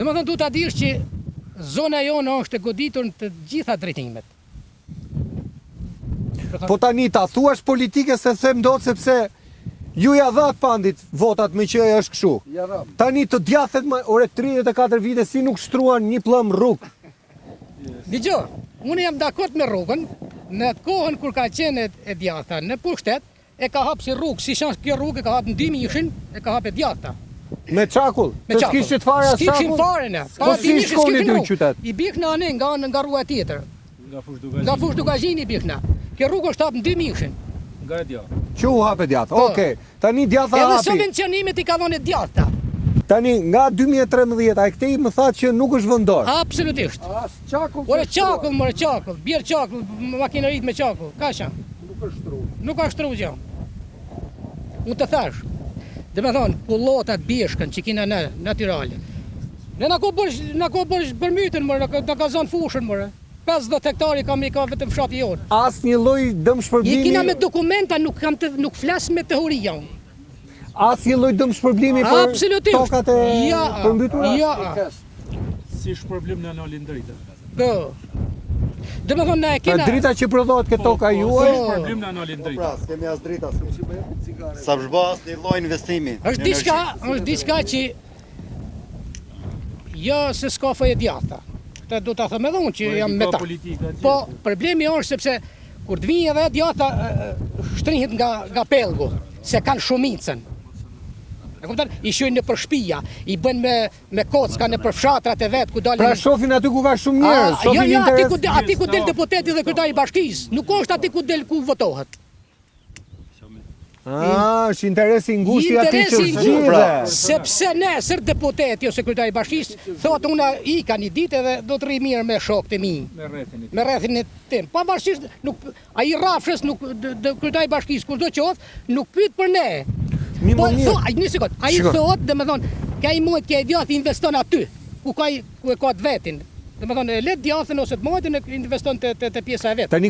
Domethënë du ta dish që zona jone është e goditur në të gjitha drejtimet. Po tani ta thuash politike se them dot sepse ju ja dha pandit votat me që është kështu. Tani të djathet ore 34 vite si nuk shtruan një plëm rrugë. Dgjoj, unë jam dakord me rrugën, në kohën kur ka qenë e djatha në pushtet, e ka hapë si rrugë, si shans kjo rrugë e ka hapë në 2000-shin, e ka hapë e djatha. Me çakull. Me çakull. S'kishit fare as çakull. S'kishin fare ne. Po si shkoni ty në qytet? I bikna ne nga rruga tjetër. Nga fush Dugazhini i bikna. Kjo rrugë është hapë në 2000-shin. Nga e djathta. Që u hape djathta. Okej. Tani djathta Edhe hapi. subvencionimet i ka dhënë e djathta. Tani nga 2013 ai këtej më thatë që nuk është vendor. Absolutisht. As çakull. Ore çakull, more çakull, bjer çakull, makineritë me çakull. Kaça? Nuk është shtruar. Nuk ka shtruar gjë. Unë të thash. Dhe me thonë, pullotat bishkën që kina në natyrale. Ne na ko bërsh bërmytën, mërë, na ka zonë fushën, mërë. 50 hektari ka vetëm fshati jonë. As një lloj dëm shpërblimi. I kina me dokumenta, nuk flas me teori janë. As një lloj dëm shpërblimi për Absolutisht. tokat e përmbytura. Ja. Si shpërblim në anolin drita. Po. Dhe me thonë, na e kina... Drita që prodhohet këtë toka juaj. Si shpërblim në anolin drita. Kemi as drita, sa shba as një lloj investimi. Është diçka që jo se s'ka faj e djatha. Këtë do ta them edhe unë që jam me ta. Po, problemi është sepse kur të vinë edhe djatha shtrihet nga pellgu, se kanë shumicën. E kupton? I shojnë në për shtëpia, i bën me kocka në për fshatrat e vet ku dalin. Pra shohin aty ku ka shumë njerëz, shohin Jo, interes. aty ku del deputeti dhe kryetari i bashkisë, nuk është aty ku del ku votohet. Është interesi i ngushtë i atij që zgjidhe. Sepse nesër deputeti ose kryetari i bashkisë thotë unë ika një ditë edhe do të rri mirë me shokët e mi. Me rrethin e tim. Pavarësisht nuk ai rrafshës nuk kryetari i bashkisë kushdo qoftë nuk pyet për ne. Po një sekond, ai thotë, domethënë, ka i mojt që djathi investon aty, ku e ka të vetin. Domethënë, le djathin ose të mojtin e investon te pjesa e vet. Tani